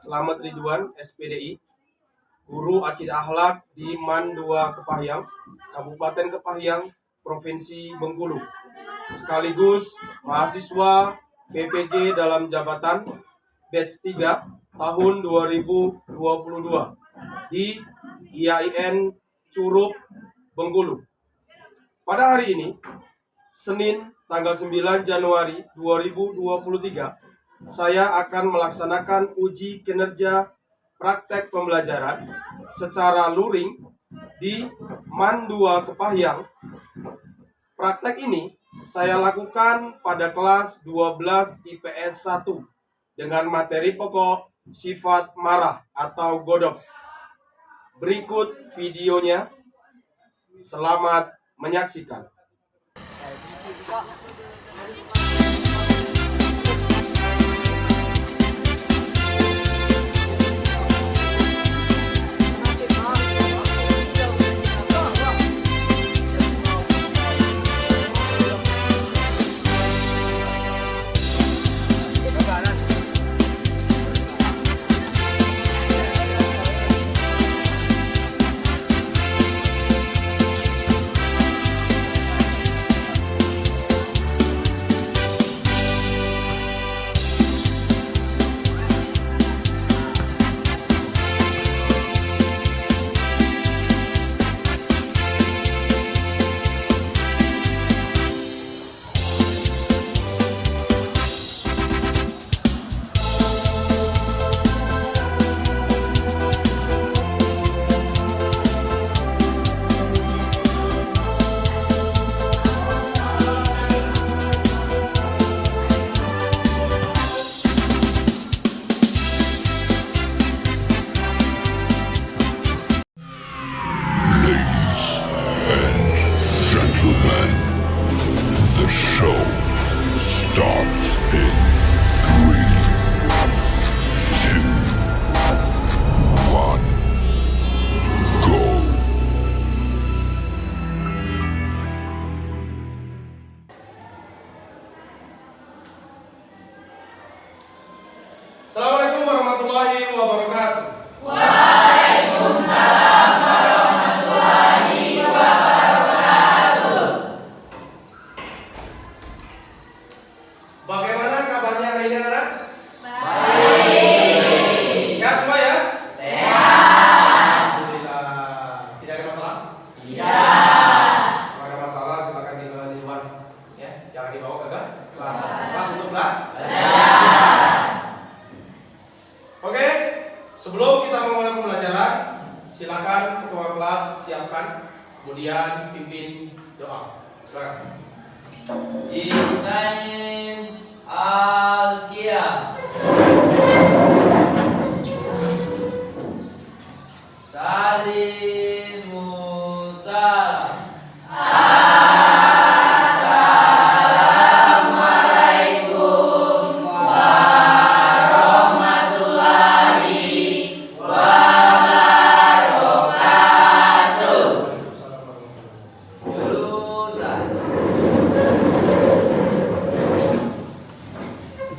Slamet Ridwan, SPDI, Guru Akidah Akhlak di MAN 2 Kepahyang, Kabupaten Kepahyang, Provinsi Bengkulu, sekaligus mahasiswa PPG dalam jabatan batch 3 tahun 2022 di IAIN Curug, Bengkulu. Pada hari ini, Senin tanggal 9 Januari 2023, saya akan melaksanakan uji kinerja praktek pembelajaran secara luring di MAN 2 Kepahyang. Praktek ini saya lakukan pada kelas 12 IPS 1 dengan materi pokok sifat marah atau godok. Berikut videonya. Selamat menyaksikan. The show starts in 3, 2, 1, go. Assalamualaikum warahmatullahi wabarakatuh. Bagaimana kabarnya hari ini anak-anak? Baik. Sehat semua ya? Sehat. Alhamdulillah. Tidak ada masalah? Tidak. Kalau ada masalah silakan dibawa di luar, ya. Jangan dibawa ke kelas. Kelas untuk belajar. Oke. Sebelum kita memulai pembelajaran, silakan ketua kelas siapkan, kemudian pimpin doa. Silakan. Istain Al-Qiyam Salimu Salam Assalamualaikum warahmatullahi wabarakatuh. Jurusan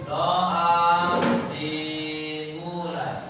doa dimulai.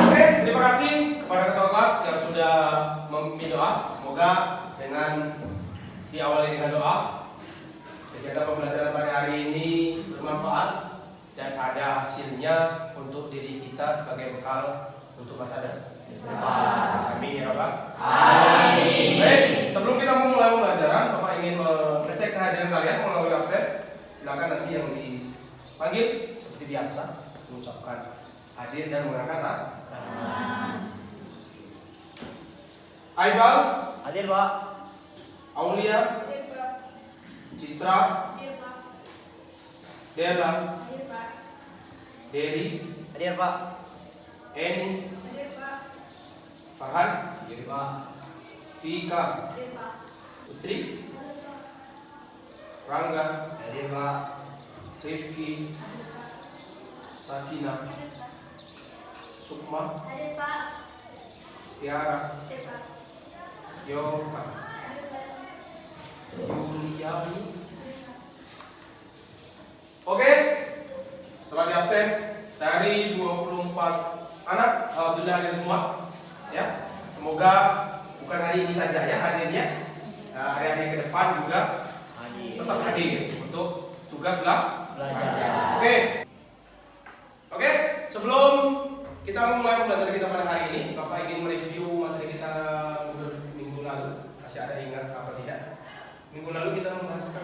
Oke, terima kasih kepada ketua kelas yang sudah memimpin doa. Semoga dengan diawali dengan doa, kegiatan pembelajaran pada hari ini bermanfaat dan ada hasilnya untuk diri kita sebagai bekal untuk masa depan. Amin ya Rabbal. Amin. Baik, sebelum kita memulai pembelajaran, Bapak ingin mengecek kehadiran kalian melalui absen. Silakan nanti hadir dan mengangkat tangan. Aibal, Hadir, Pak. Aulia, Hadir, Pak. Citra, Hadir, Pak. Dela, Hadir, Pak. Dedi, Hadir, Pak. Eni, Hadir, Pak. Farhan, Hadir, Pak. Vika, Hadir, Pak. Putri, Rangga, Hadir, Pak. Rifki, Sakina, Sukma, Hadir, Pak. Tiara, Hadir, Pak. Yoka, Hadir, Pak. Yuliani. Oke, setelah di absen dari 24 anak, alhamdulillah hadir semua. Ya, semoga bukan hari ini saja ya hadirnya, hari-hari ke depan juga Hadir. tetap hadir untuk tugas Belajar. Oke, sebelum kita memulai pembelajaran kita pada hari ini, Bapak ingin mereview materi kita minggu lalu. Masih ada ingat apa tidak? Minggu lalu kita membahas apa?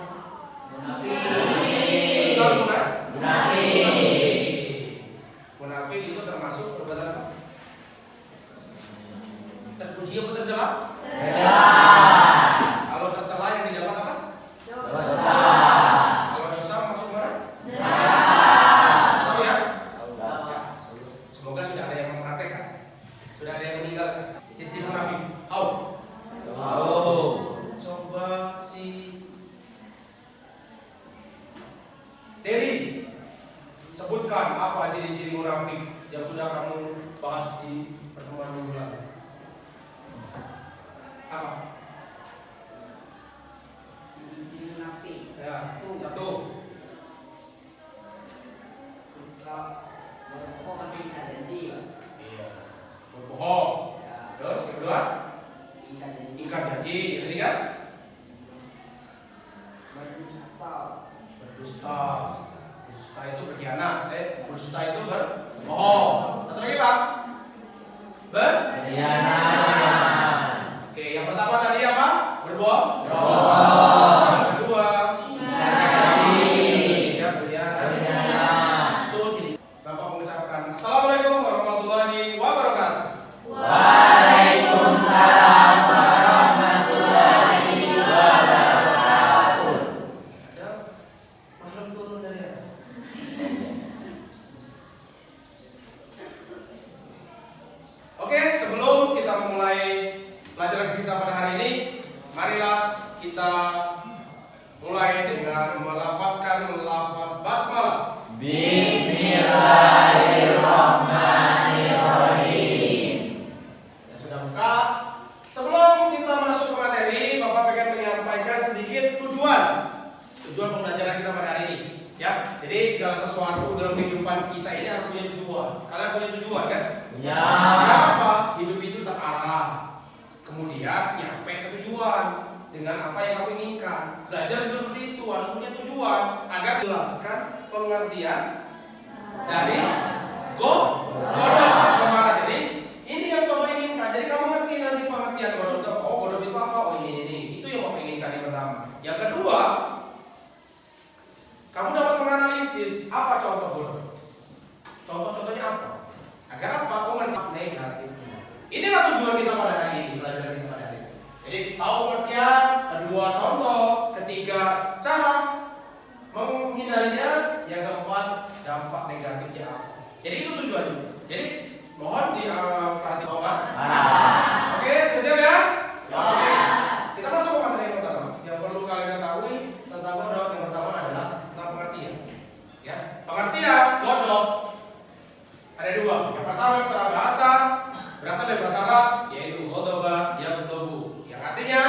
Munafik itu termasuk perbuatan apa? Terpuji apa tercela? Kalau tercela yang didapat apa? Dosa. Kalau dosa masuk mana? Tahu ya? Ya. Semoga sudah ada yang mempraktekkan. Sudah ada yang meninggal. Sisi munafik. Coba si Dedi sebutkan apa ciri-ciri munafik yang sudah kamu bahas di pertemuan minggu lalu. Apa? Ciri-ciri munafik. Ya, satu. Suka berbohong tapi tidak janji, Pak. Iya. Berbohong. Ya. Terus yang kedua, Tidak janji. ingkar janji. Yang ketiga, Berdusta. berdusta. Berdusta itu berkhianat. Berdusta itu berbohong. Satu lagi Pak. Berkhianat. Oke, yang pertama tadi apa? Berbohong. Berbohong. Yang kedua, ya berkhianat. Itu ciri. Bapak mengucapkan Assalamualaikum warahmatullahi wabarakatuh. Waalaikumsalam warahmatullahi wabarakatuh. Ada makhluk turun dari atas. Oke, sebelum kita memulai pelajaran kita pada hari ini, marilah kita mulai dengan melafazkan lafaz basmalah. Bismillahirrahmanirrahim. Ya, sudah buka. Sebelum kita masuk ke materi, Bapak pengen menyampaikan sedikit tujuan pembelajaran kita pada hari ini. Ya, jadi segala sesuatu dalam kehidupan kita ini harus punya tujuan. Kalian punya tujuan kan? Ya. Kenapa? Hidup itu terarah. Kemudian nyampe ke tujuan dengan apa yang kamu inginkan. Belajar juga seperti itu, harus punya tujuan agar jelaskan pengertian dari godok atau marah. Jadi ini yang Bapak inginkan. Jadi kamu ngerti nanti pengertian godok. Oh, godok itu apa? Oh, ini. Itu yang Bapak inginkan yang pertama. Yang kedua, kamu dapat menganalisis apa contoh godok. Contoh-contohnya apa? Agar apa? Kau ngerti negatif. Inilah tujuan kita pada hari ini, pelajaran kita pada hari ini. Jadi tahu pengertian, kedua contoh, ketiga cara menghindarinya, yang keempat dampak negatifnya apa. Jadi itu tujuannya. Jadi mohon diperhatikan. Oke, sudah siap ya? Oke. Kita masuk ke materi yang pertama. Yang perlu kalian ketahui tentang godok yang pertama adalah tentang pengertian. Ya, pengertian godok ada dua. Yang pertama secara bahasa berasal dari bahasa Arab yaitu godoba yaghdabu, yang artinya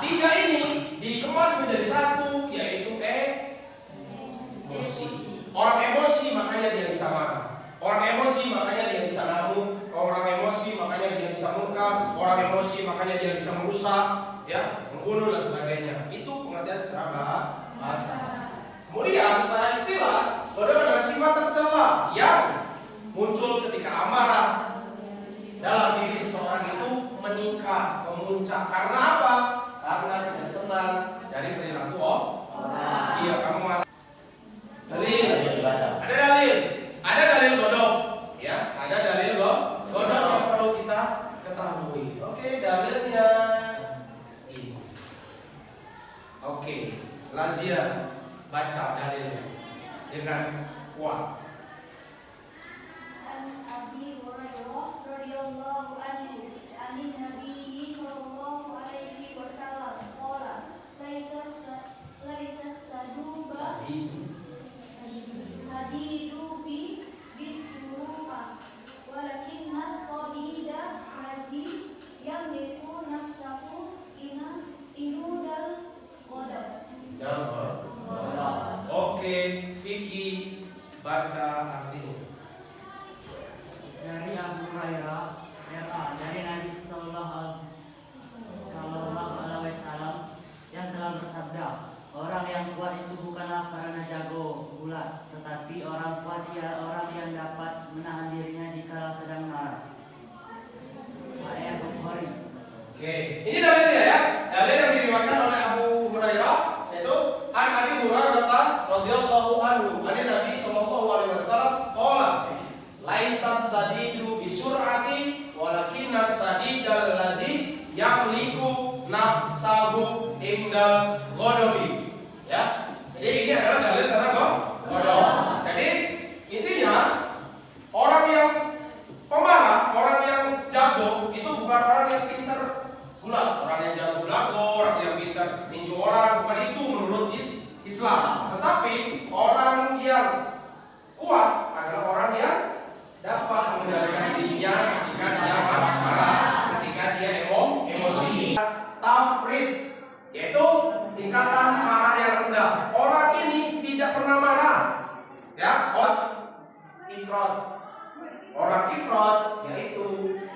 tiga ini dikemas menjadi satu yaitu emosi. Orang emosi makanya dia bisa marah. Orang emosi makanya dia bisa ngamuk. Orang emosi makanya dia bisa murka. Orang emosi makanya dia bisa merusak, ya, membunuh dan sebagainya. Itu pengertian secara bahasa. Kemudian secara istilah, godok adalah sifat tercela yang muncul ketika amarah dalam diri seseorang itu meningkat, memuncak. Karena apa? Karena tidak senang dari perilaku orang. Iya, kamu marah. artinya. Dari Abu Hurairah dari Nabi Sallallahu Alaihi Wasallam yang telah bersabda, orang yang kuat itu bukanlah karena jago gulat, tetapi orang kuat ialah orang yang dapat menahan dirinya jika sedang marah. Ayat Bukhari. Oke, ini dalilnya ya. Dalil yang diriwayatkan oleh Abu Hurairah yaitu an Abi Hurairah radhiyallahu anhu, dari Nabi sallallahu alaihi wasallam qala, laisas sadidu bisur'ati walakinnas sadidal ladzi yamliku nafsahu indal ghadabi. Ya. Jadi ini adalah dalil tentang ghadab. Jadi intinya orang yang pemarah, orang yang jago itu bukan orang yang pintar gulat, orang yang jago lago, orang yang pintar ninju orang, bukan itu menurut Islam. Tetapi orang yang kuat adalah orang yang dapat mengendalikan dirinya ketika dia marah, ketika dia emosi. Tafrid yaitu tingkatan marah yang rendah. Orang ini tidak pernah marah. Ya, orang ifrat yaitu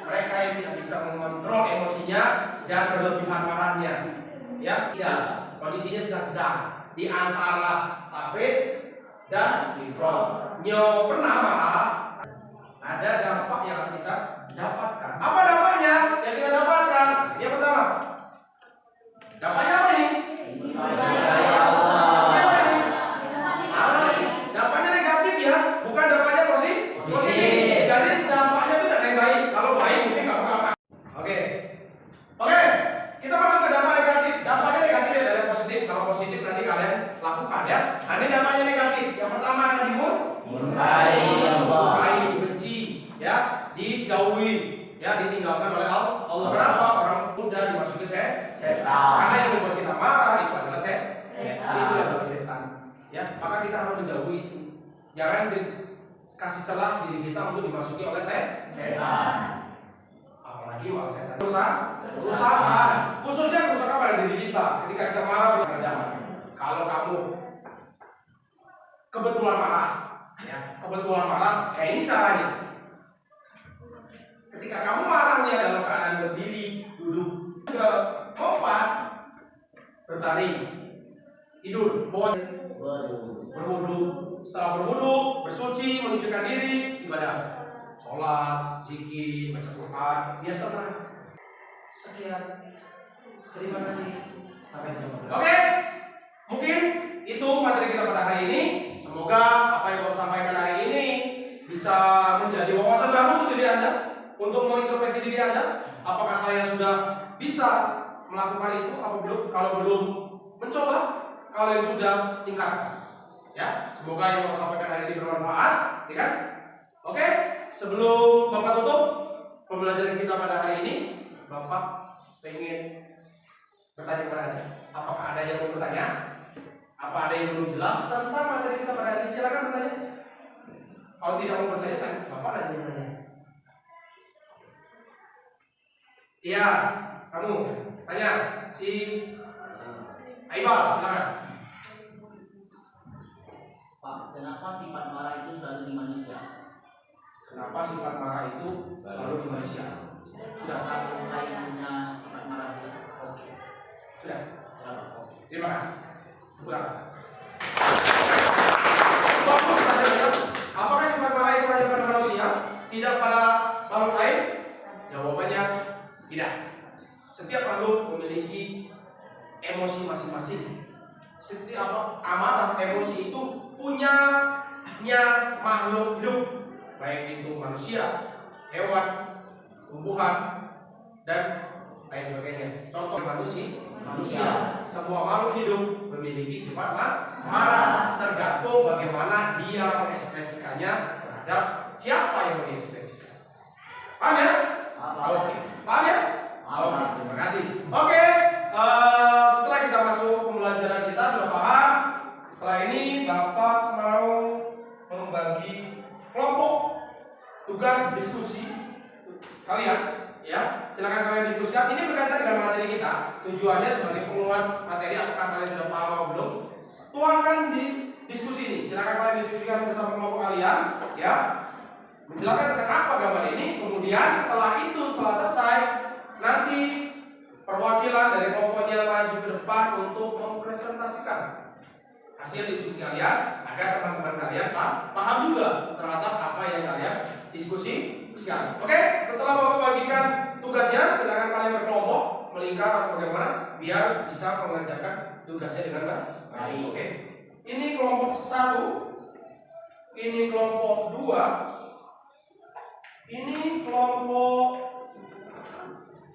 mereka yang tidak bisa mengontrol emosinya dan berlebihan marahnya. Ya, tidak. Kondisinya sedang-sedang di antara tafrid dan ifrat. Nyo pernah marah, ada dampak yang kita dapatkan. Apa dampaknya yang kita dapatkan? Yang pertama, dampaknya apa nih? Dampaknya negatif ya, bukan dampaknya positif. Jadi dampaknya itu tidak yang baik. Kalau baik mungkin nggak apa-apa. Oke, kita masuk ke dampak negatif. Dampaknya negatif ya dari positif. Kalau positif nanti kalian lakukan ya. Ini dampaknya negatif. Yang pertama akan dimurkai, benci, ya, dijauhi, ya, ditinggalkan oleh Allah. Kenapa? Orang mudah dimasuki setan. Karena yang membuat kita marah itu adalah setan. Itu adalah setan. Ya, maka kita harus menjauhi itu. Jangan dikasih celah diri kita untuk dimasuki oleh setan. Apalagi wang setan. Kerusakan, khususnya kerusakan pada diri kita. Ketika kita marah berkejaman. Kalau kamu kebetulan marah, ini caranya. Ketika kamu marahnya dalam keadaan berdiri, duduk, ke kompak, berbaring, tidur, berwudu, setelah berwudu, bersuci, menyucikan diri, ibadah, sholat, zikir, baca Quran, biar tenang. Sekian, terima kasih, sampai jumpa. Oke, mungkin itu materi kita pada hari ini. Semoga apa yang saya sampaikan hari ini bisa menjadi wawasan baru untuk diri Anda, untuk mengintrospeksi diri Anda. Apakah saya sudah bisa melakukan itu? Apa belum? Kalau belum, mencoba. Kalau yang sudah, tingkatkan. Ya, semoga yang saya sampaikan hari ini bermanfaat, ya kan? Oke, sebelum Bapak tutup pembelajaran kita pada hari ini, Bapak pengen bertanya kepada Anda. Apakah ada yang mau bertanya? Apa ada yang belum jelas tentang materi kita pada hari ini? Silakan bertanya. Kalau tidak mau bertanya, saya Bapak nanya. Iya, kamu tanya si Aibal, silakan. Pak, kenapa sifat marah itu selalu di manusia? Kenapa sifat marah itu selalu di manusia? Sudah. Orang lain punya sifat marah itu. Oke. Sudah. Oke. Terima kasih. Pulang. Bagus pertanyaannya. Apakah sifat marah itu hanya pada manusia, tidak pada makhluk lain? Jawabannya tidak. Setiap makhluk memiliki emosi masing-masing. Setiap amarah, emosi itu punya makhluk hidup, baik itu manusia, hewan, tumbuhan, dan lain sebagainya. Contoh manusia, semua makhluk hidup memiliki sifat marah, tergantung bagaimana dia mengekspresikannya terhadap siapa yang mengekspresikan. Paham ya? Oke. Paham ya? Oke, terima kasih. Oke, setelah kita masuk pembelajaran kita sudah paham. Setelah ini Bapak mau membagi kelompok tugas diskusi kalian, ya. Silakan kalian diskusikan. Ini berkaitan dengan materi kita. Tujuannya sebagai penguat materi. Apakah kalian sudah paham atau belum? Tuangkan di diskusi nih. Silakan kalian diskusikan bersama kelompok kalian, ya. Menjelaskan tentang apa gambar ini. Kemudian setelah selesai, nanti perwakilan dari kelompoknya maju ke depan untuk mempresentasikan hasil diskusi kalian agar teman-teman kalian paham juga terhadap apa yang kalian diskusikan. Oke, setelah Bapak bagikan tugasnya, silakan kalian berkelompok melingkar atau bagaimana biar bisa mengerjakan tugasnya dengan baik. Oke. Ini kelompok 1, ini kelompok 2, ini kelompok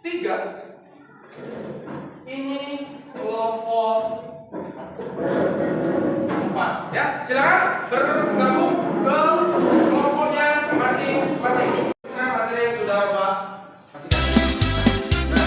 3, ini kelompok 4. Ya, silakan bergabung ke kelompoknya masing-masing. Nah, materi yang sudah Bapak kasihkan. Nah.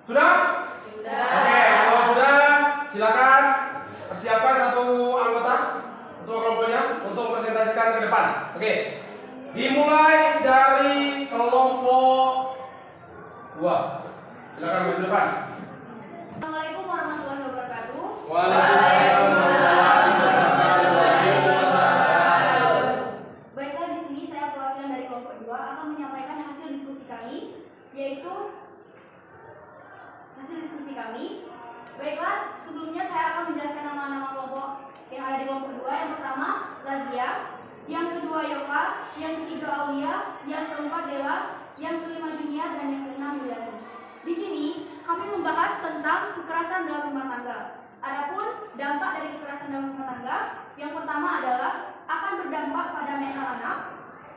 Sudah? Sudah. Oke, kalau sudah, silakan persiapkan satu anggota untuk kelompoknya untuk presentasikan ke depan. Oke. Dimulai dari kelompok 2. Silakan maju ke depan. Assalamualaikum warahmatullahi wabarakatuh. Waalaikumsalam warahmatullahi wabarakatuh. Baiklah, di sini saya perwakilan dari kelompok 2 akan menyampaikan hasil diskusi kami, yaitu Baiklah, sebelumnya saya akan menjelaskan nama-nama kelompok yang ada di kelompok 2. Yang pertama, Lazia. Yang kedua, Yoka. Yang ketiga, Aulia. Yang keempat, Dela. Yang kelima, Junia. Dan yang keenam, Yuliani. Di sini, kami membahas tentang kekerasan dalam rumah tangga. Adapun dampak dari kekerasan dalam rumah tangga, yang pertama adalah akan berdampak pada mental anak.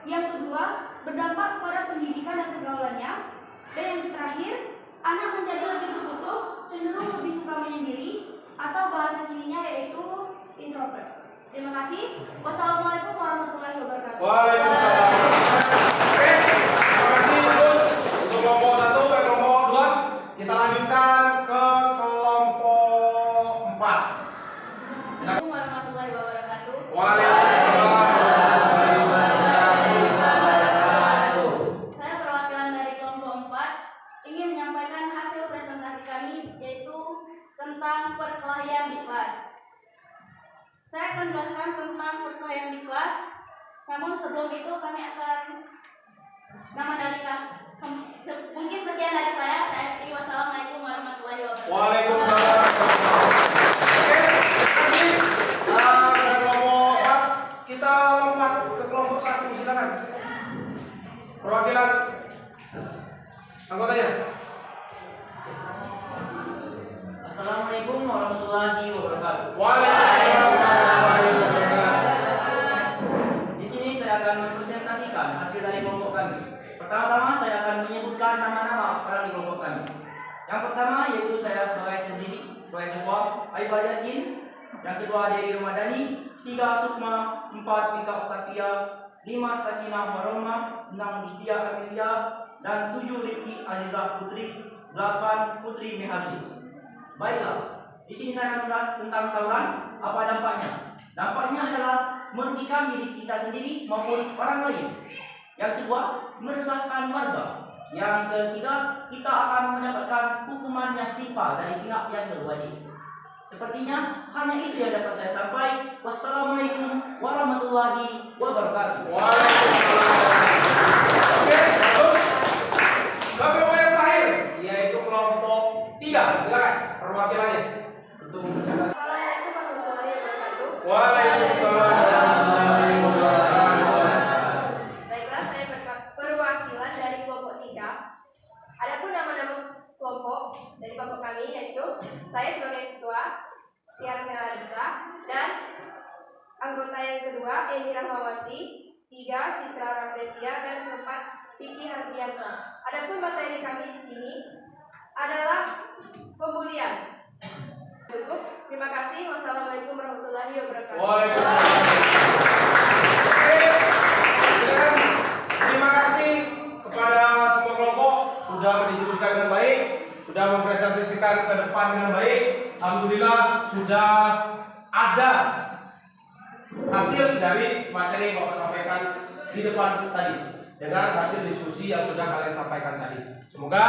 Yang kedua, berdampak pada pendidikan dan pergaulannya. Dan yang terakhir, anak menjadi lebih tertutup, cenderung lebih suka menyendiri, atau bahasa kininya yaitu introvert. Terima kasih. Wassalamualaikum warahmatullahi wabarakatuh. Waalaikumsalam. Oke, terima kasih terus untuk kelompok 1 dan kelompok 2. Kita lanjutkan ke kelompok 4. Assalamualaikum warahmatullahi wabarakatuh. Waalaikumsalam warahmatullahi wabarakatuh. Saya perwakilan dari kelompok 4 ingin menyampaikan hasil presentasi kami, yaitu tentang perkelahian di kelas. Saya akan menjelaskan tentang perkelahian di kelas. Namun sebelum itu kami akan mungkin sekian dari saya. Wassalamualaikum warahmatullahi wabarakatuh. Waalaikumsalam. Oke, terima kasih. Dari kelompok 4 kita lompat ke kelompok 1. Silakan. Perwakilan anggotanya. Assalamualaikum warahmatullahi wabarakatuh. Waalaikumsalam warahmatullahi wabarakatuh. Di sini saya akan mempresentasikan hasil dari kelompok kami. Pertama-tama saya akan menyebutkan nama-nama orang di kelompok kami. Yang pertama yaitu saya sebagai sendiri, sebagai ketua Aibadatin. Yang kedua Dewi Ramadhani, 3 Sukma, 4 Mika Octavia, 5 Sakinah Maroma, 6 Mustia Amelia, dan 7 Rifki Azizah Putri, 8 Putri Mehadis. Baiklah, di sini saya akan membahas tentang tawuran. Apa dampaknya? Dampaknya adalah merugikan diri kita sendiri maupun orang lain. Yang kedua, meresahkan warga. Yang ketiga, kita akan mendapatkan hukuman yang setimpal dari pihak yang berwajib. Sepertinya hanya itu yang dapat saya sampaikan. Wassalamualaikum warahmatullahi wabarakatuh. Oke, terus kelompok yang terakhir yaitu kelompok 3. Silakan perwakilannya untuk mempresentasikan. Assalamualaikum warahmatullahi wabarakatuh. Waalaikumsalam warahmatullahi wabarakatuh. Baiklah, saya perwakilan dari kelompok 3. Adapun nama-nama kelompok dari kelompok kami yaitu saya sebagai ketua Tiara Melalita dan anggota yang kedua Eni Rahmawati, 3 Citra Ramdesia dan 4 Vicky Hardiansa. Adapun materi kami di sini adalah pembulian. Cukup. Terima kasih. Wassalamualaikum warahmatullahi wabarakatuh. Waalaikumsalam. Oke, silakan. Terima kasih kepada semua kelompok sudah mendiskusikan dengan baik, sudah mempresentasikan ke depan dengan baik. Alhamdulillah sudah ada hasil dari materi yang Bapak sampaikan di depan tadi dengan hasil diskusi yang sudah kalian sampaikan tadi. Semoga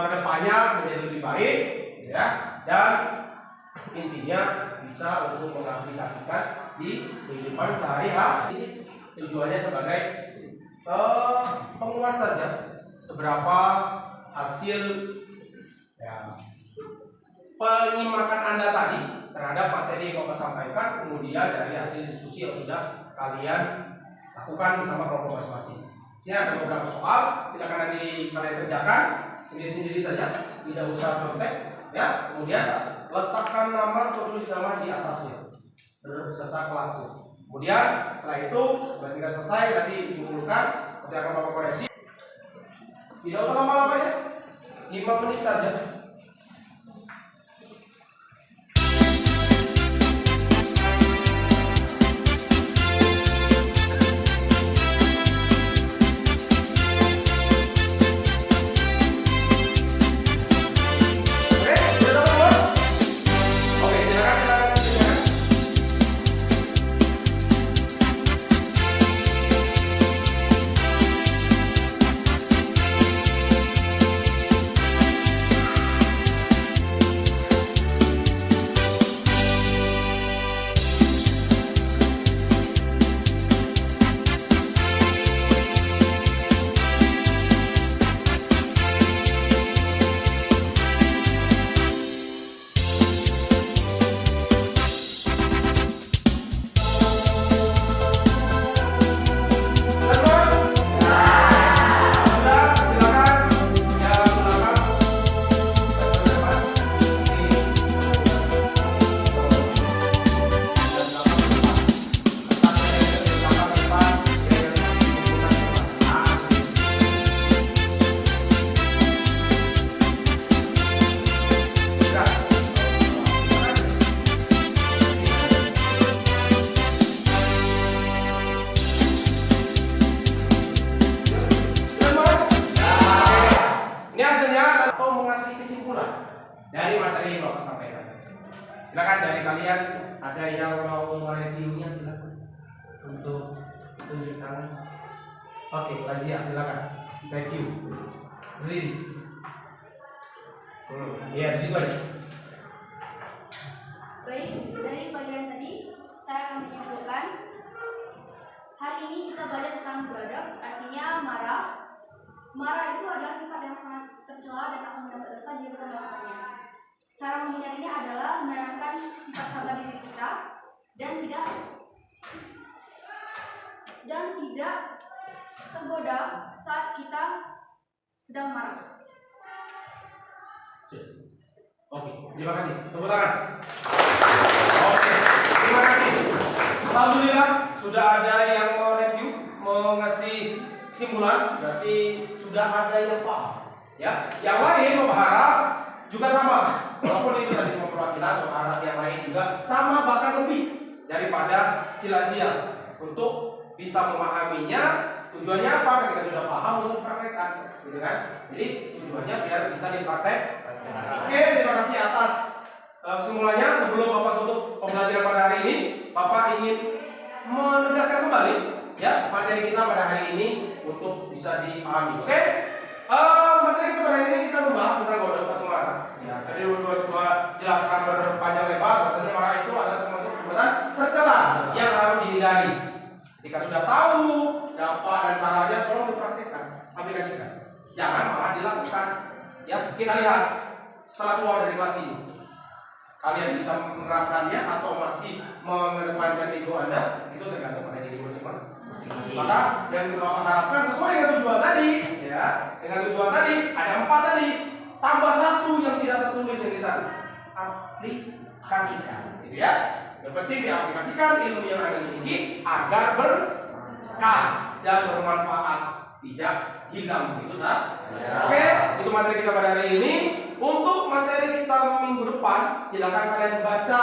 kedepannya menjadi lebih baik, ya, dan intinya bisa untuk mengaplikasikan di kehidupan sehari-hari. Tujuannya sebagai penguat saja seberapa hasil ya, penyimakan Anda tadi terhadap materi yang Bapak sampaikan, kemudian dari hasil diskusi yang sudah kalian lakukan bersama kelompok masing-masing. Sini ada beberapa soal, silakan nanti kalian kerjakan sendiri-sendiri saja, tidak usah contek, ya. Kemudian letakkan nama atau tulis nama di atasnya beserta kelasnya. Kemudian setelah itu ketika selesai nanti dikumpulkan, nanti akan Bapak koreksi. Tidak usah lama-lama ya, 5 menit saja. dari materi yang Bapak sampaikan. Silakan dari kalian ada yang mau mereviewnya, silakan untuk tunjuk tangan. Oke, Lazia silakan review. Berdiri. Iya, di situ aja. Baik, dari bagian tadi saya akan menyimpulkan hari ini kita belajar tentang gadab, artinya marah. Marah itu adalah sifat yang sangat tercela dan akan mendapat dosa jika kita melakukannya. Cara menghindarinya adalah menanamkan sifat sabar diri kita dan tidak tergoda saat kita sedang marah. Oke, terima kasih. Tepuk tangan. Oke, terima kasih. Alhamdulillah sudah ada yang mau review, mau ngasih kesimpulan, berarti sudah ada yang paham. Ya, yang lain berharap juga sama. Walaupun itu tadi cuma perwakilan, berharap yang lain juga sama bahkan lebih daripada si Lazia untuk bisa memahaminya. Tujuannya apa? Ketika sudah paham untuk praktekkan, gitu kan? Jadi tujuannya biar bisa dipraktek. Oke, terima kasih atas kesimpulannya. Sebelum Bapak tutup pembelajaran pada hari ini, Bapak ingin menegaskan kembali ya materi kita pada hari ini untuk bisa dipahami. Oke? Materi kita pada hari ini kita membahas tentang goda batu marah. Ya, tadi dua jelaskan berpanjang lebar, bahwasanya marah itu adalah termasuk perbuatan tercela yang harus dihindari. Ketika sudah tahu dampak dan caranya, tolong dipraktikkan, aplikasikan. Jangan malah dilakukan. Ya, kita lihat setelah keluar dari kelas ini, kalian bisa menerapkannya atau masih mengedepankan ego Anda, itu tergantung pada diri masing-masing. Maka yang Bapak harapkan sesuai dengan tujuan tadi, ya, dengan tujuan tadi ada 4 tadi, tambah 1 yang tidak tertulis di sana. Aplikasikan, gitu ya. Yang penting diaplikasikan ilmu yang Anda miliki agar berkah dan bermanfaat, tidak hilang, begitu saja. Oke, itu materi kita pada hari ini. Untuk materi kita minggu depan, silakan kalian baca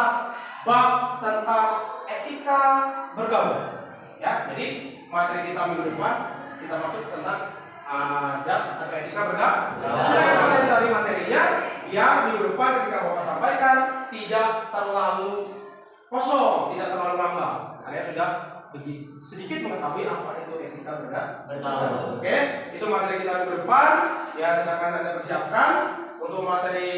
bab tentang etika bergaul. Ya, jadi materi kita minggu depan kita masuk tentang adab atau etika bergaul. Silakan kalian cari materinya, biar minggu depan ketika Bapak sampaikan tidak terlalu kosong, tidak terlalu ngambang. Kalian sudah sedikit mengetahui apa itu etika bergaul. Oke, itu materi kita minggu depan. Ya, silakan Anda persiapkan. Untuk materi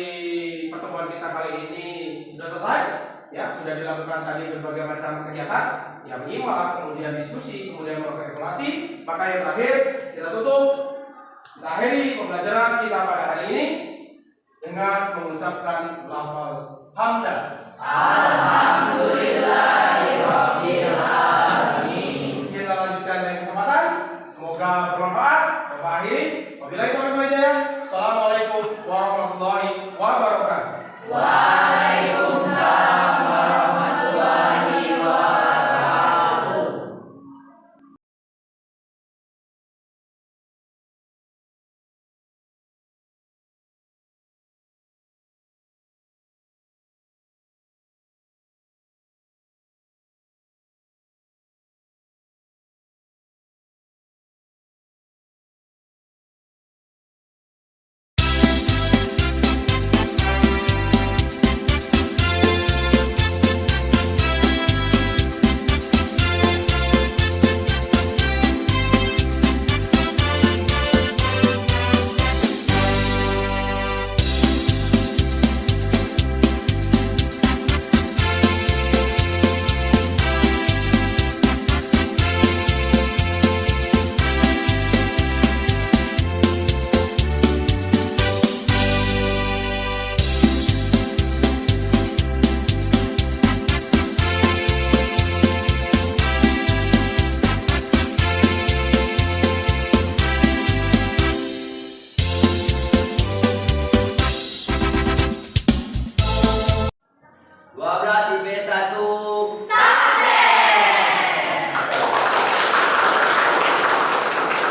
pertemuan kita kali ini sudah selesai. Ya, sudah dilakukan tadi berbagai macam kegiatan, ya, menyimak, kemudian diskusi, kemudian melakukan evaluasi. Maka yang terakhir kita tutup, kita akhiri pembelajaran kita pada hari ini dengan mengucapkan lafal hamdan. Alhamdulillahirabbil alamin. Kita lanjutkan dengan kesempatan. Semoga bermanfaat. Bapak akhiri. Wabillahi taufiq wal hidayah. Assalamualaikum warahmatullahi wabarakatuh. Waalaikumsalam warahmatullahi wabarakatuh.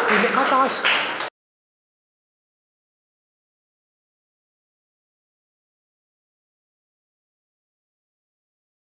Tunjuk ke atas.